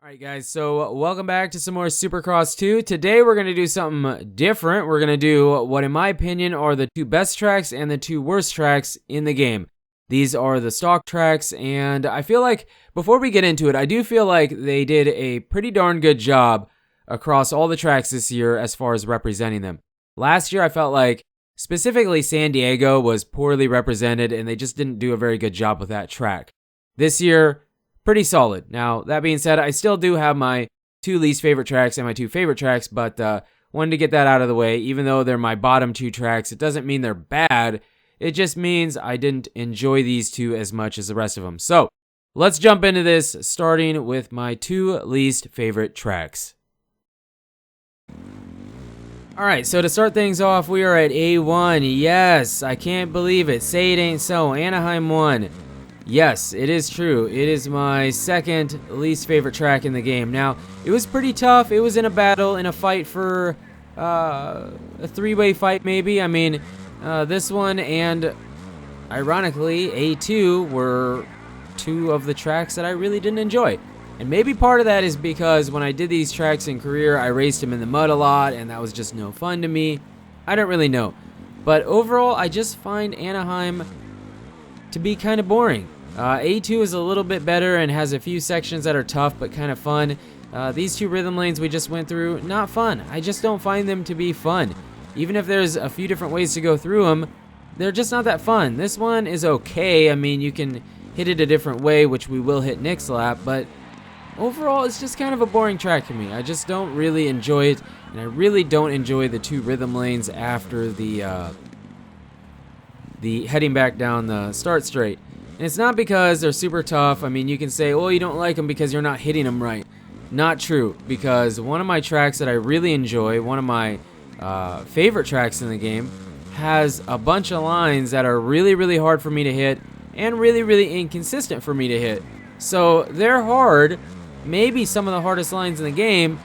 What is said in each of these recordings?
Alright guys, so welcome back to some more Supercross 2. Today we're going to do something different. We're going to do what in my opinion are the two best tracks and the two worst tracks in the game. These are the stock tracks, and I feel like, before we get into it, I do feel like they did a pretty darn good job across all the tracks this year as far as representing them. Last year I felt like, specifically San Diego was poorly represented and they just didn't do a very good job with that track. This year, pretty solid. Now, that being said, I still do have my two least favorite tracks and my two favorite tracks, but wanted to get that out of the way. Even though they're my bottom two tracks, it doesn't mean they're bad. It just means I didn't enjoy these two as much as the rest of them. So, let's jump into this, starting with my two least favorite tracks. Alright, so to start things off, we are at A1. Yes, I can't believe it. Say it ain't so. Anaheim won. Yes, it is true. It is my second least favorite track in the game. Now, it was pretty tough. It was in a battle, in a fight for a three-way fight maybe. I mean, this one and, ironically, A2 were two of the tracks that I really didn't enjoy. And maybe part of that is because when I did these tracks in career, I raced them in the mud a lot, and that was just no fun to me. I don't really know. But overall, I just find Anaheim to be kind of boring. A2 is a little bit better and has a few sections that are tough but kind of fun. These two rhythm lanes we just went through, not fun. I just don't find them to be fun. Even if there's a few different ways to go through them, they're just not that fun. This one is okay. I mean, you can hit it a different way, which we will hit next lap, but overall, it's just kind of a boring track to me. I just don't really enjoy it, and I really don't enjoy the two rhythm lanes after the heading back down the start straight. And it's not because they're super tough. I mean, you can say, well, you don't like them because you're not hitting them right. Not true, because one of my tracks that I really enjoy, one of my favorite tracks in the game, has a bunch of lines that are really, really hard for me to hit and really, really inconsistent for me to hit. So they're hard, maybe some of the hardest lines in the game,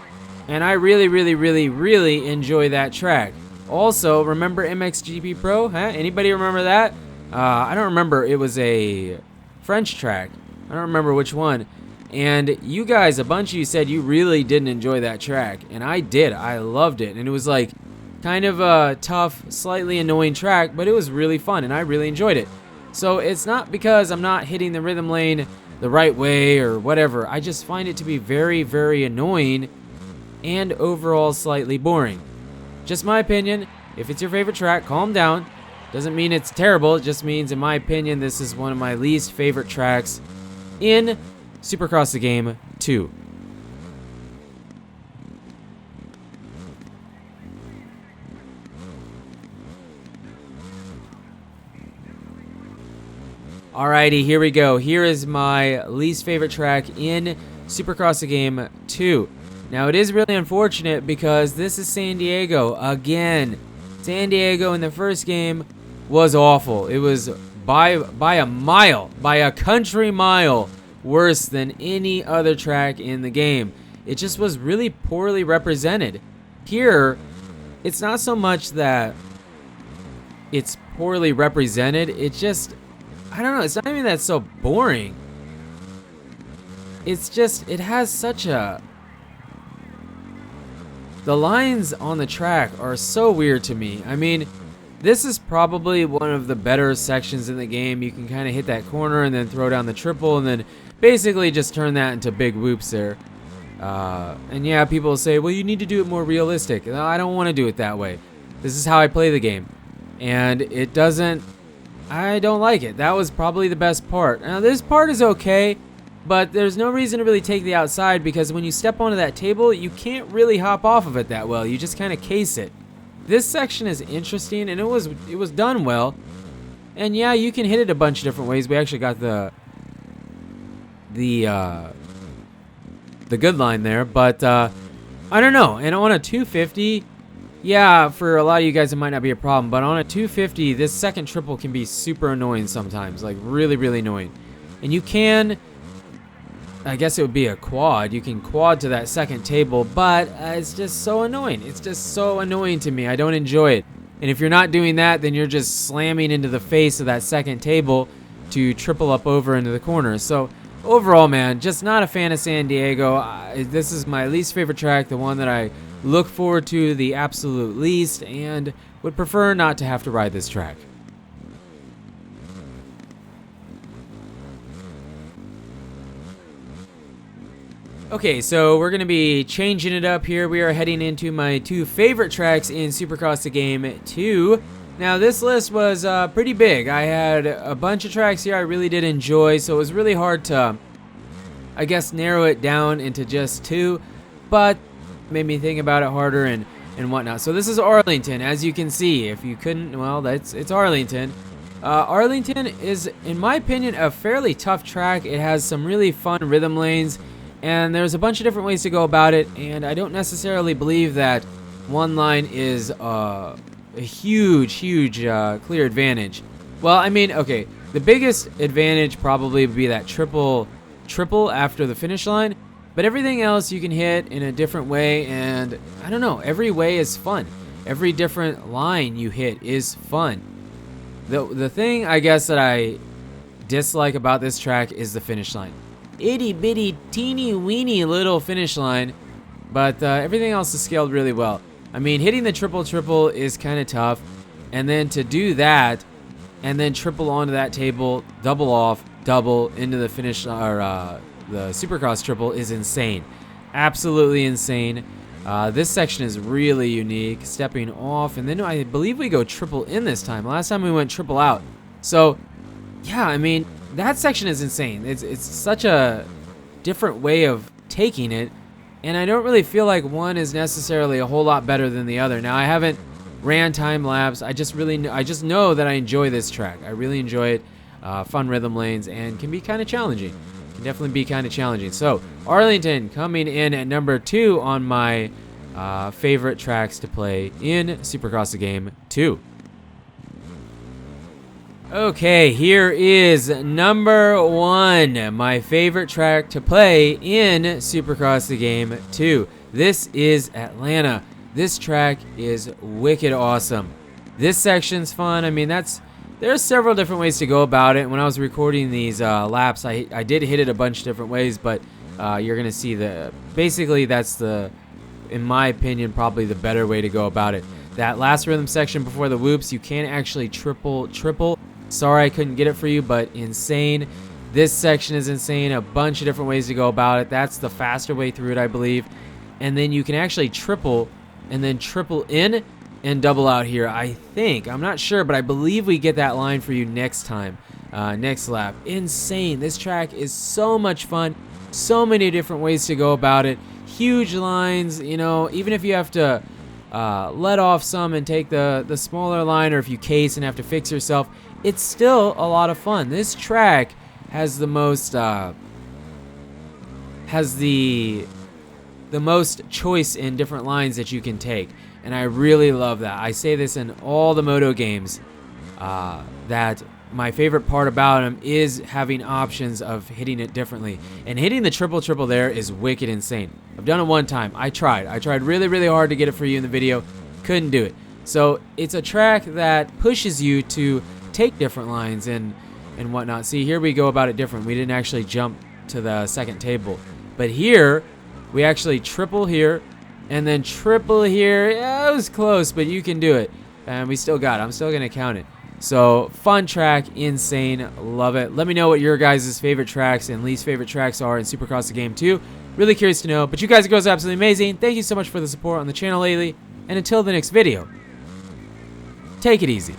and I really, really, really, really enjoy that track. Also, remember MXGP Pro? Huh? Anybody remember that? I don't remember. It was a French track. I don't remember which one. And you guys, a bunch of you said you really didn't enjoy that track. And I did. I loved it. And it was like kind of a tough, slightly annoying track, but it was really fun and I really enjoyed it. So it's not because I'm not hitting the rhythm lane the right way or whatever. I just find it to be very, very annoying and overall slightly boring. Just my opinion. If it's your favorite track, calm down. Doesn't mean it's terrible. It just means, in my opinion, this is one of my least favorite tracks in Supercross the Game 2. Alrighty, here we go. Here is my least favorite track in Supercross the Game 2. Now, it is really unfortunate because this is San Diego again. San Diego in the first game was awful. It was by a mile, by a country mile, worse than any other track in the game. It just was really poorly represented. Here, it's not so much that it's poorly represented. It just, I don't know, it's not even that so boring. It's just, it has such a... The lines on the track are so weird to me. I mean, this is probably one of the better sections in the game. You can kind of hit that corner and then throw down the triple and then basically just turn that into big whoops there. And yeah, people say, well, you need to do it more realistic. I don't want to do it that way. This is how I play the game. And it doesn't... I don't like it. That was probably the best part. Now, this part is okay, but there's no reason to really take the outside because when you step onto that table, you can't really hop off of it that well. You just kind of case it. This section is interesting, and it was done well. And yeah, you can hit it a bunch of different ways. We actually got the good line there, but I don't know. And on a 250, yeah, for a lot of you guys it might not be a problem, but on a 250, this second triple can be super annoying sometimes, like really, really annoying. And you can... I guess it would be a quad. You can quad to that second table, but it's just so annoying. It's just so annoying to me. I don't enjoy it. And if you're not doing that, then you're just slamming into the face of that second table to triple up over into the corner. So overall, man, just not a fan of San Diego. This is my least favorite track, the one that I look forward to the absolute least, and would prefer not to have to ride this track. Okay, so we're going to be changing it up here. We are heading into my 2 favorite tracks in Supercross the Game 2. Now, this list was pretty big. I had a bunch of tracks here I really did enjoy, so it was really hard to, I guess, narrow it down into just 2, but made me think about it harder and whatnot. So this is Arlington, as you can see. If you couldn't, well, it's Arlington. Arlington is, in my opinion, a fairly tough track. It has some really fun rhythm lanes, and there's a bunch of different ways to go about it, and I don't necessarily believe that one line is a huge clear advantage. Well, I mean, okay, the biggest advantage probably would be that triple after the finish line, but everything else you can hit in a different way, and I don't know, every way is fun. Every different line you hit is fun. The thing, I guess, that I dislike about this track is the finish line. Itty bitty teeny weeny little finish line, but everything else is scaled really well. I mean, hitting the triple is kind of tough, and then to do that and then triple onto that table, double off, double into the finish, or the Supercross triple, is insane. Absolutely insane. This section is really unique, stepping off, and then I believe we go triple in this time. Last time we went triple out. So yeah, I mean, that section is insane. It's such a different way of taking it, and I don't really feel like one is necessarily a whole lot better than the other. Now, I haven't ran time lapse. I just know that I enjoy this track. I really enjoy it. Fun rhythm lanes, and can be kind of challenging. Can definitely be kind of challenging. So Arlington coming in at number 2 on my favorite tracks to play in Supercross the Game 2. Okay, here is number 1, my favorite track to play in Supercross the Game 2. This is Atlanta. This track is wicked awesome. This section's fun. I mean, there's several different ways to go about it. When I was recording these laps, I did hit it a bunch of different ways, but you're going to see basically that's in my opinion, probably the better way to go about it. That last rhythm section before the whoops, you can actually triple. Sorry I couldn't get it for you, but insane. This section is insane. A bunch of different ways to go about it. That's the faster way through it, I believe. And then you can actually triple and then triple in and double out here, I think. I'm not sure, but I believe we get that line for you next time, next lap. Insane. This track is so much fun. So many different ways to go about it. Huge lines, you know, even if you have to let off some and take the smaller line, or if you case and have to fix yourself, it's still a lot of fun. This track has the most choice in different lines that you can take, and I really love that. I say this in all the moto games, that my favorite part about them is having options of hitting it differently, and hitting the triple there is wicked insane. I've done it one time. I tried really hard to get it for you in the video, couldn't do it. So it's a track that pushes you to take different lines and whatnot. See, here we go about it different. We didn't actually jump to the second table, but here we actually triple here and then triple here. Yeah, it was close, but you can do it, and we still got it. I'm still gonna count it. So fun track, insane, love it. Let me know what your guys' favorite tracks and least favorite tracks are in Supercross the Game 2. Really curious to know. But you guys and girls are absolutely amazing. Thank you so much for the support on the channel lately, and until the next video, take it easy.